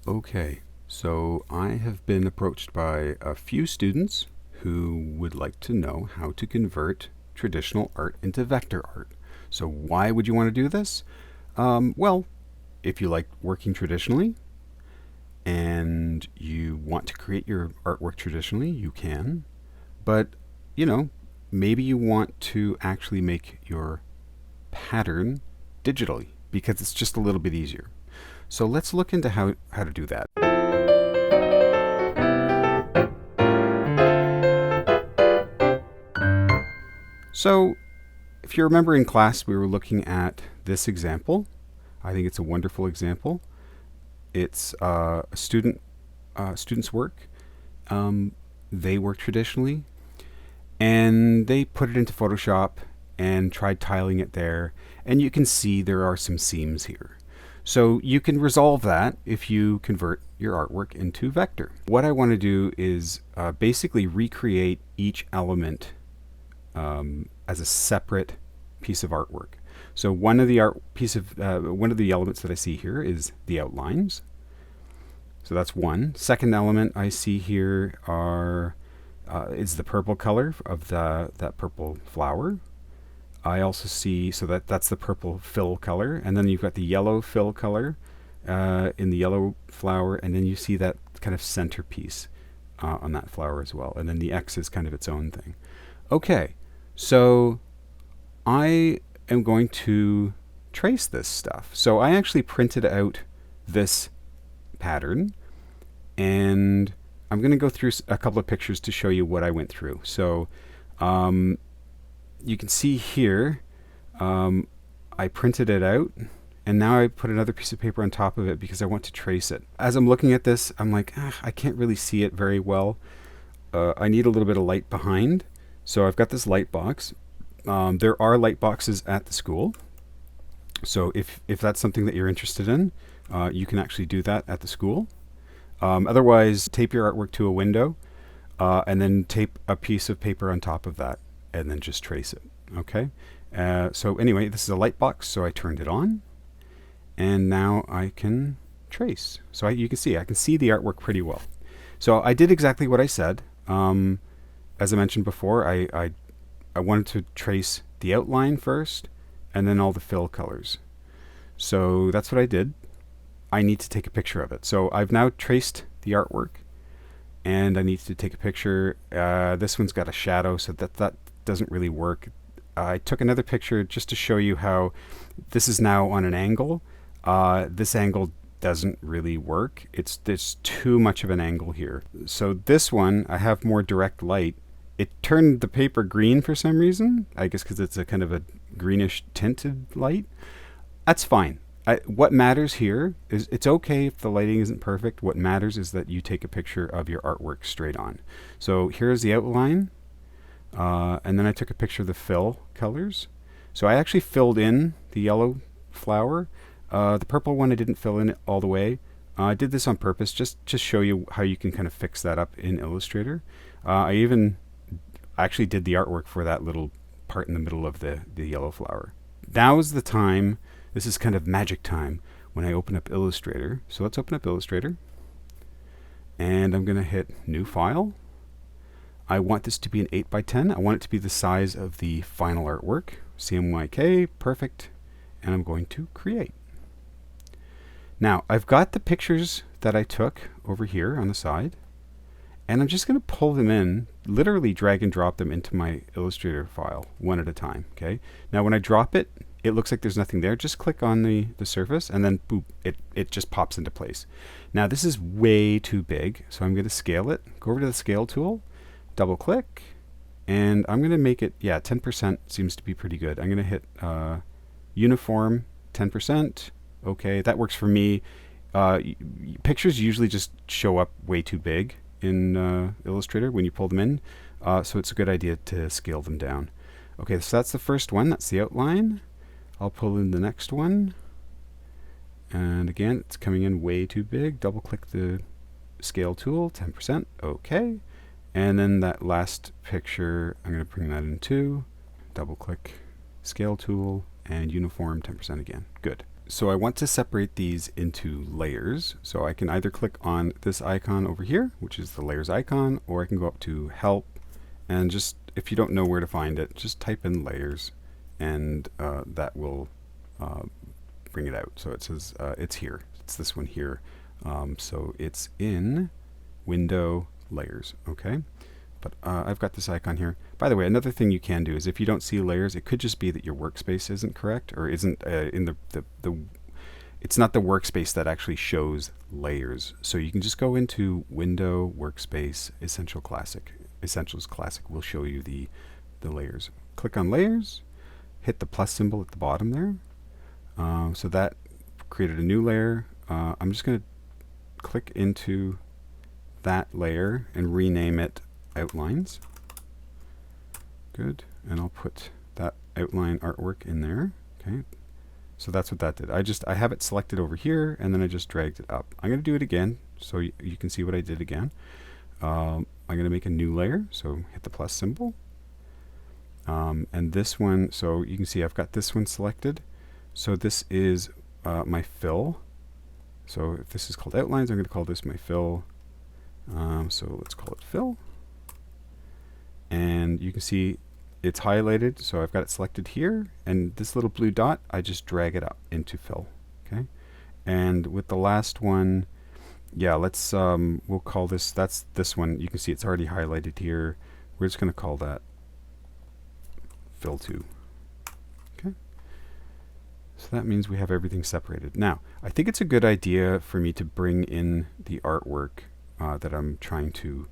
Okay, so I have been approached by a few students who would like to know how to convert traditional art into vector art. So why would you want to do this? Well, if you like working traditionally and you want to create your artwork traditionally, you can. But, you know, maybe you want to actually make your pattern digitally because it's just a little bit easier. So let's look into how to do that. So if you remember in class, we were looking at this example. I think it's a wonderful example. It's a student's work. They work traditionally, and they put it into Photoshop and tried tiling it there. And you can see there are some seams here. So you can resolve that if you convert your artwork into vector. What I want to do is basically recreate each element as a separate piece of artwork. So one of the elements that I see here is the outlines. So that's one. Second element I see here is the purple color of that purple flower. I also see, so that's the purple fill color, and then you've got the yellow fill color in the yellow flower, and then you see that kind of centerpiece on that flower as well, and then the X is kind of its own thing. Okay, so I am going to trace this stuff. So I actually printed out this pattern, and I'm going to go through a couple of pictures to show you what I went through. So you can see here, I printed it out, and now I put another piece of paper on top of it because I want to trace it. As I'm looking at this, I'm like, I can't really see it very well. I need a little bit of light behind. So I've got this light box. There are light boxes at the school. So if that's something that you're interested in, you can actually do that at the school. Otherwise, tape your artwork to a window and then tape a piece of paper on top of that and then just trace it. Okay. So anyway, this is a light box, so I turned it on, and now I can trace. So you can see, I can see the artwork pretty well. So I did exactly what I said. As I mentioned before, I wanted to trace the outline first, and then all the fill colors. So that's what I did. I need to take a picture of it. So I've now traced the artwork, and I need to take a picture. This one's got a shadow, so that doesn't really work. I took another picture just to show you how this is now on an angle. This angle doesn't really work. There's too much of an angle here. So this one, I have more direct light. It turned the paper green for some reason, I guess because it's a kind of a greenish tinted light. That's fine. What matters here is, it's okay if the lighting isn't perfect. What matters is that you take a picture of your artwork straight on. So here's the outline, and then I took a picture of the fill colors. So I actually filled in the yellow flower. The purple one I didn't fill in it all the way. I did this on purpose just to show you how you can kind of fix that up in Illustrator. I even actually did the artwork for that little part in the middle of the yellow flower. Now is the time, this is kind of magic time, when I open up Illustrator. So let's open up Illustrator, and I'm going to hit New File. I want this to be an 8x10. I want it to be the size of the final artwork. CMYK, perfect. And I'm going to create. Now, I've got the pictures that I took over here on the side, and I'm just going to pull them in, literally drag and drop them into my Illustrator file one at a time. Okay. Now, when I drop it, it looks like there's nothing there. Just click on the surface, and then boop, it just pops into place. Now, this is way too big, so I'm going to scale it. Go over to the scale tool, double click, and I'm going to make it, 10% seems to be pretty good. I'm going to hit uniform 10%. Okay, that works for me. Pictures usually just show up way too big in Illustrator when you pull them in, so it's a good idea to scale them down. Okay, so that's the first one. That's the outline. I'll pull in the next one, and again, it's coming in way too big. Double click the scale tool, 10%. Okay, and then that last picture, I'm going to bring that in too. Double click scale tool and uniform 10% again. Good. So I want to separate these into layers. So I can either click on this icon over here, which is the layers icon, or I can go up to help and just, if you don't know where to find it, just type in layers and that will bring it out. So it says it's here. It's this one here. So it's in window layers. Okay. But I've got this icon here. By the way, another thing you can do is if you don't see layers, it could just be that your workspace isn't correct or isn't in the it's not the workspace that actually shows layers. So you can just go into Window, Workspace, Essentials Classic will show you the layers. Click on Layers, hit the plus symbol at the bottom there. So that created a new layer. I'm just going to click into that layer and rename it Outlines. Good. And I'll put that outline artwork in there. Okay. So that's what that did. I have it selected over here and then I just dragged it up. I'm going to do it again so you can see what I did again. I'm going to make a new layer. So hit the plus symbol. And this one, so you can see I've got this one selected. So this is my fill. So if this is called outlines, I'm going to call this my fill. So let's call it fill. And you can see it's highlighted, so I've got it selected here, and this little blue dot, I just drag it up into fill. Okay, and with the last one, yeah, let's we'll call this, that's this one. You can see it's already highlighted here. We're just going to call that fill 2. Okay, so that means we have everything separated. Now, I think it's a good idea for me to bring in the artwork that I'm trying to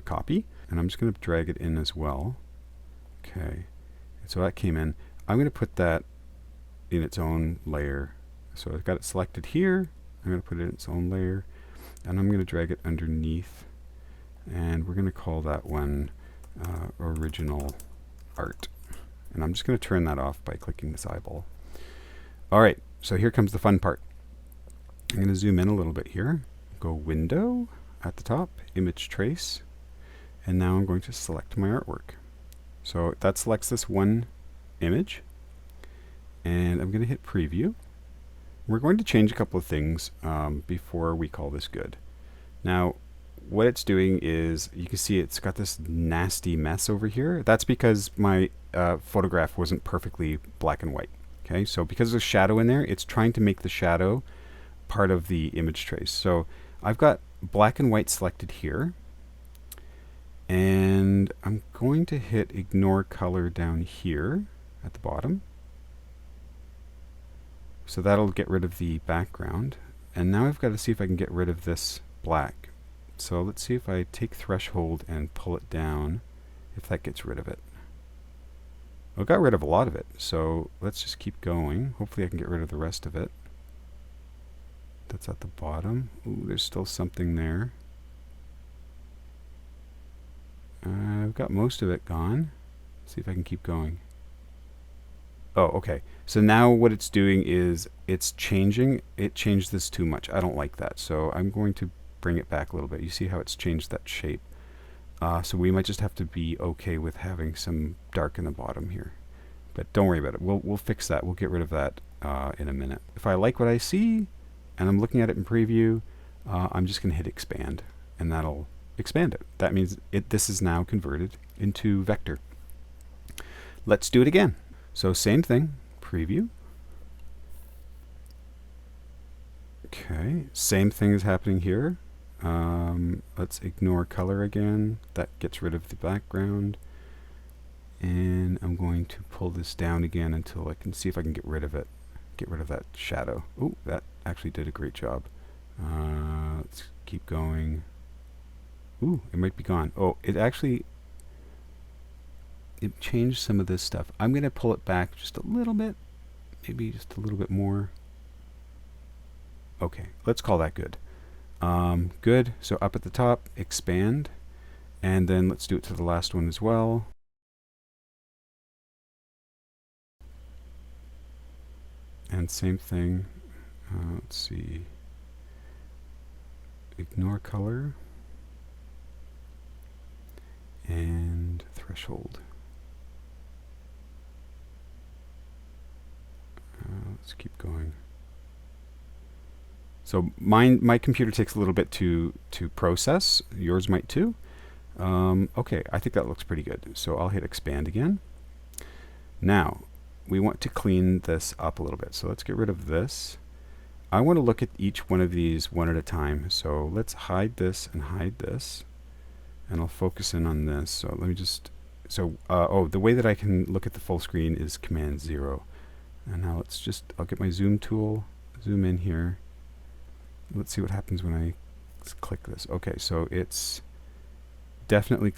copy, and I'm just going to drag it in as well. Okay, so that came in. I'm going to put that in its own layer. So I've got it selected here. I'm going to put it in its own layer, and I'm going to drag it underneath, and we're going to call that one original art. And I'm just going to turn that off by clicking this eyeball. All right, so here comes the fun part. I'm going to zoom in a little bit here. Go Window at the top, Image Trace, and now I'm going to select my artwork. So that selects this one image, and I'm going to hit Preview. We're going to change a couple of things before we call this good. Now, what it's doing is, you can see it's got this nasty mess over here. That's because my photograph wasn't perfectly black and white. Okay, so because there's shadow in there, it's trying to make the shadow part of the image trace. So I've got black and white selected here, and I'm going to hit Ignore Color down here at the bottom. So that'll get rid of the background. And now I've got to see if I can get rid of this black. So let's see if I take Threshold and pull it down, if that gets rid of it. Well, it got rid of a lot of it, so let's just keep going. Hopefully I can get rid of the rest of it. That's at the bottom. Ooh, there's still something there. I've got most of it gone. Let's see if I can keep going. Oh, okay. So now what it's doing is it's changing. It changed this too much. I don't like that. So I'm going to bring it back a little bit. You see how it's changed that shape. So we might just have to be okay with having some dark in the bottom here. But don't worry about it. We'll fix that. We'll get rid of that in a minute. If I like what I see and I'm looking at it in preview, I'm just going to hit expand, and that'll expand it. That means this is now converted into vector. Let's do it again. So same thing, preview. Okay, same thing is happening here. Let's ignore color again. That gets rid of the background. And I'm going to pull this down again until I can see if I can get rid of it. Get rid of that shadow. Oh, that actually did a great job. Let's keep going. Ooh, it might be gone. Oh, it changed some of this stuff. I'm going to pull it back just a little bit. Maybe just a little bit more. Okay, let's call that good. Good. So up at the top, expand. And then let's do it to the last one as well. And same thing. Let's see. Ignore color. And threshold. Let's keep going. So my computer takes a little bit to process. Yours might too. Okay, I think that looks pretty good. So I'll hit expand again. Now, we want to clean this up a little bit. So let's get rid of this. I want to look at each one of these one at a time. So let's hide this and hide this. And I'll focus in on this. So let me just, the way that I can look at the full screen is Command 0. And now I'll get my zoom tool, zoom in here. Let's see what happens when I click this. Okay, so it's definitely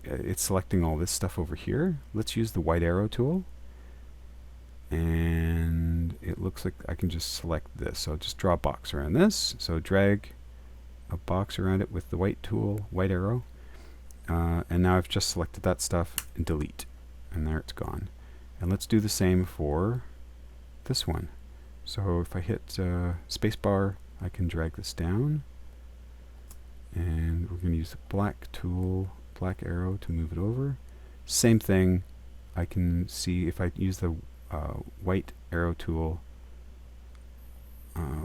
it's selecting all this stuff over here. Let's use the white arrow tool. And it looks like I can just select this. So I'll just draw a box around this. So drag a box around it with the white tool, white arrow. And now I've just selected that stuff and delete. And there it's gone. And let's do the same for this one. So if I hit spacebar, I can drag this down. And we're going to use the black tool, black arrow to move it over. Same thing. I can see if I use the white arrow tool.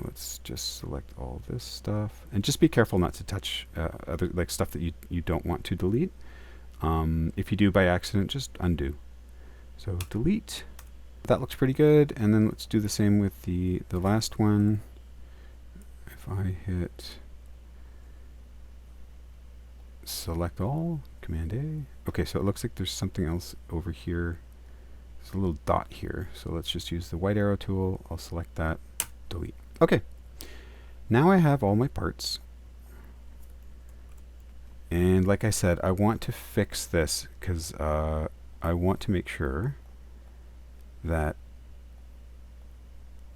Let's just select all this stuff, and just be careful not to touch other stuff that you don't want to delete. If you do by accident, just undo. So delete. That looks pretty good. And then let's do the same with the last one. If I hit select all, Command A. Okay, so it looks like there's something else over here. There's a little dot here. So let's just use the white arrow tool. I'll select that, delete. Okay, now I have all my parts. And like I said, I want to fix this because I want to make sure that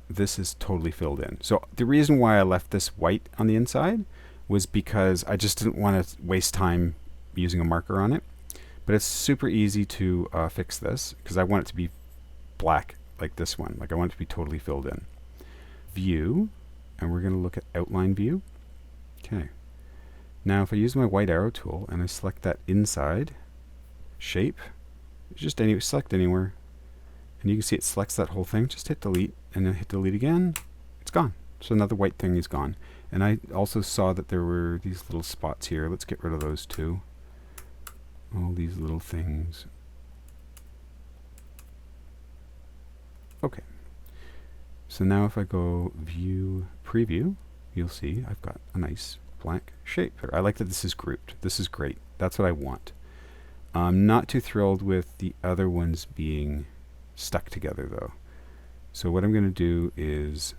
this is totally filled in. So the reason why I left this white on the inside was because I just didn't want to waste time using a marker on it. But it's super easy to fix this because I want it to be black like this one. Like I want it to be totally filled in. View, and we're going to look at outline view. Okay. Now if I use my white arrow tool and I select that inside shape, just select anywhere, and you can see it selects that whole thing. Just hit delete and then hit delete again. It's gone. So another white thing is gone. And I also saw that there were these little spots here. Let's get rid of those too. All these little things. Okay. So now if I go view preview, you'll see I've got a nice black shape. I like that this is grouped. This is great. That's what I want. I'm not too thrilled with the other ones being stuck together though. So what I'm going to do is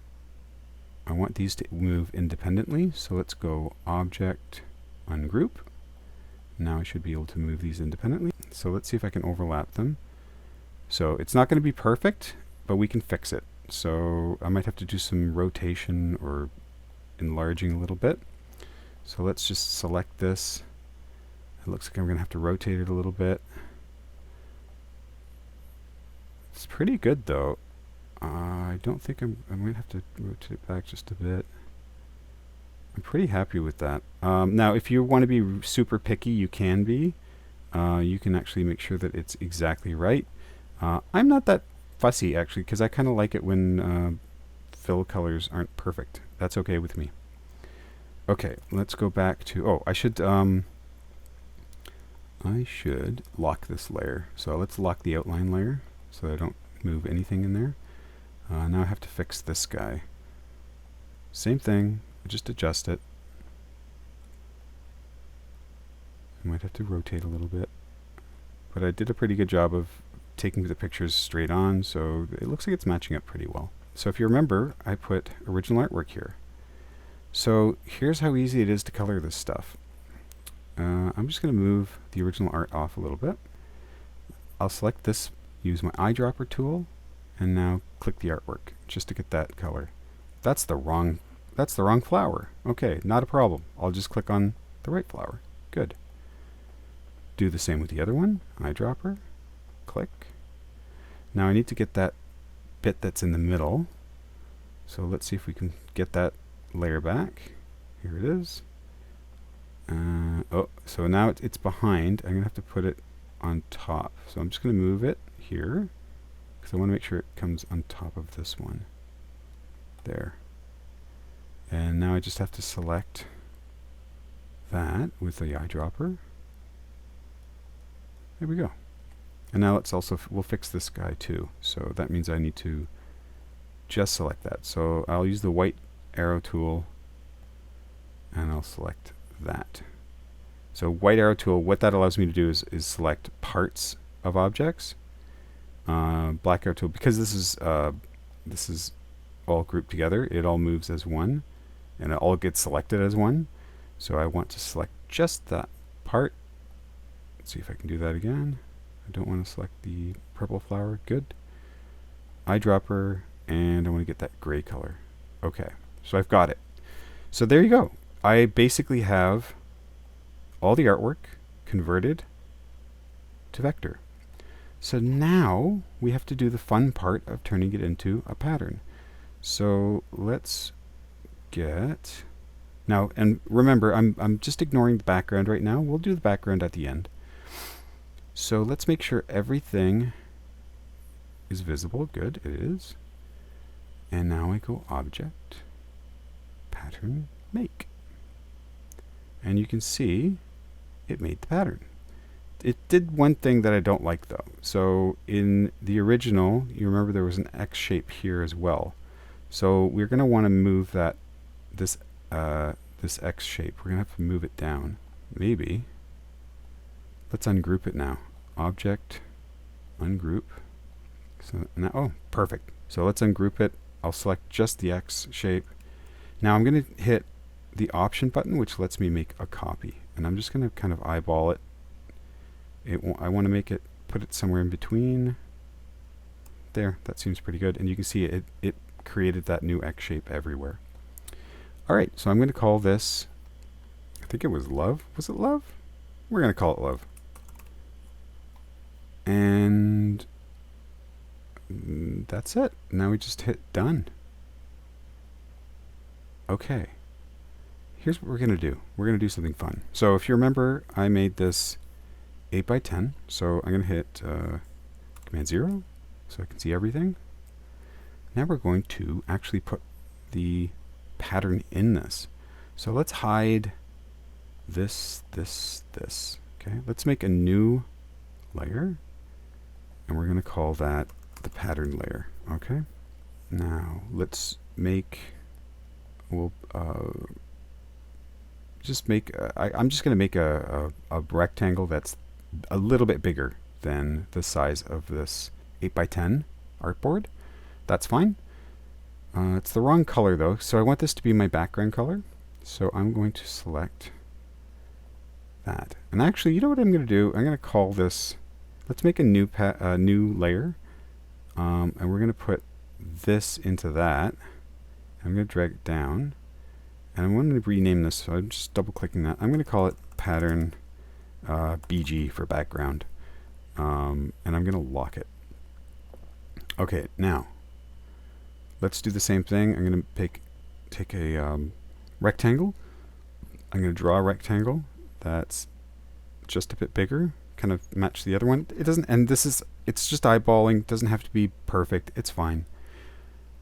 I want these to move independently. So let's go object ungroup. Now I should be able to move these independently. So let's see if I can overlap them. So it's not going to be perfect, but we can fix it. So I might have to do some rotation or enlarging a little bit. So let's just select this. It looks like I'm going to have to rotate it a little bit. It's pretty good though. I don't think I might have to rotate it back just a bit. I'm pretty happy with that. Now if you want to be super picky, you can be. You can actually make sure that it's exactly right. I'm not that fussy actually, because I kind of like it when fill colors aren't perfect. That's okay with me. Okay, let's go back to, I should lock this layer. So let's lock the outline layer so I don't move anything in there. Now I have to fix this guy. Same thing, just adjust it. I might have to rotate a little bit. But I did a pretty good job of taking the pictures straight on, so it looks like it's matching up pretty well. So if you remember, I put original artwork here. So here's how easy it is to color this stuff. I'm just going to move the original art off a little bit. I'll select this, use my eyedropper tool, and now click the artwork just to get that color. That's the wrong flower. Okay, not a problem. I'll just click on the right flower. Good. Do the same with the other one. Eyedropper, click. Now I need to get that bit that's in the middle. So let's see if we can get that layer back. Here it is. So now it's behind. I'm going to have to put it on top. So I'm just going to move it here because I want to make sure it comes on top of this one. There. And now I just have to select that with the eyedropper. There we go. And now let's also, we'll fix this guy too. So that means I need to just select that. So I'll use the white arrow tool and I'll select that. So white arrow tool, what that allows me to do is select parts of objects. Black arrow tool, because this is all grouped together, it all moves as one and it all gets selected as one. So I want to select just that part. Let's see if I can do that again. I don't want to select the purple flower. Good. Eyedropper, and I want to get that gray color. Okay, so I've got it. So there you go. I basically have all the artwork converted to vector. So now we have to do the fun part of turning it into a pattern. So let's get, now, and remember, I'm just ignoring the background right now. We'll do the background at the end. So let's make sure everything is visible. Good, it is. And now I go Object, Pattern, Make. And you can see it made the pattern. It did one thing that I don't like though. So in the original, you remember there was an X shape here as well. So we're going to want to move that, this X shape. We're going to have to move it down. Maybe. Let's ungroup it now. Object, ungroup. So now, oh, perfect. So let's ungroup it. I'll select just the X shape. Now I'm going to hit the Option button, which lets me make a copy. And I'm just going to kind of eyeball it. I want to make it, put it somewhere in between. There, that seems pretty good. And you can see it created that new X shape everywhere. All right, so I'm going to call this, I think it was Love. Was it Love? We're going to call it Love. And that's it. Now we just hit Done. Okay. Here's what we're going to do. We're going to do something fun. So if you remember, I made this 8 by 10. So I'm going to hit Command 0 so I can see everything. Now we're going to actually put the pattern in this. So let's hide this. Okay, let's make a new layer. And we're going to call that the pattern layer. Okay. Now let's make, we'll just make, I'm just going to make a rectangle that's a little bit bigger than the size of this 8 by 10 artboard. That's fine. It's the wrong color though, so I want this to be my background color. So I'm going to select that. And actually, you know what I'm going to do? I'm going to call this, let's make a new new layer. And we're going to put this into that. I'm going to drag it down. And I'm going to rename this, so I'm just double clicking that. I'm going to call it Pattern BG for background. And I'm going to lock it. Okay, now let's do the same thing. I'm going to take a rectangle. I'm going to draw a rectangle that's just a bit bigger, kind of match the other one. It doesn't, and this is, it's just eyeballing, doesn't have to be perfect, it's fine.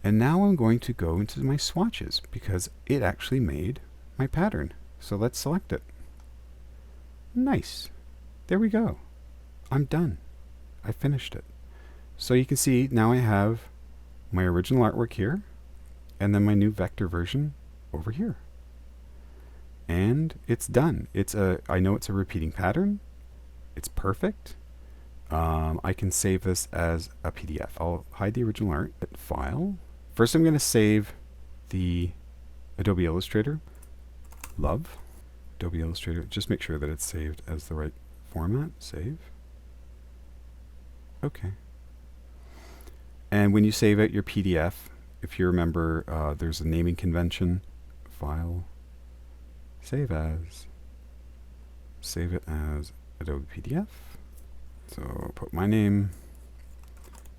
And now I'm going to go into my swatches because it actually made my pattern. So let's select it. Nice. There we go. I'm done. I finished it. So you can see now I have my original artwork here and then my new vector version over here. And it's done. I know it's a repeating pattern. It's perfect. I can save this as a PDF. I'll hide the original art. Hit File. First I'm going to save the Adobe Illustrator. Love. Adobe Illustrator. Just make sure that it's saved as the right format. Save. Okay. And when you save out your PDF, if you remember, there's a naming convention. File. Save as. Save it as Adobe PDF. So I'll put my name,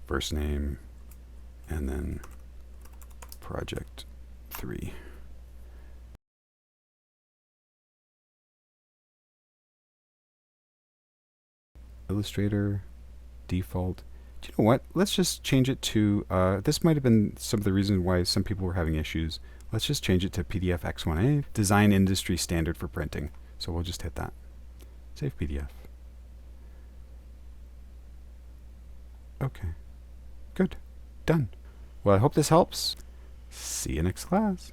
first name, and then project 3. Illustrator, default. Do you know what? Let's just change it to, this might have been some of the reasons why some people were having issues. Let's just change it to PDF X1A, design industry standard for printing. So we'll just hit that. Save PDF. Okay, good, done. Well, I hope this helps. See you next class.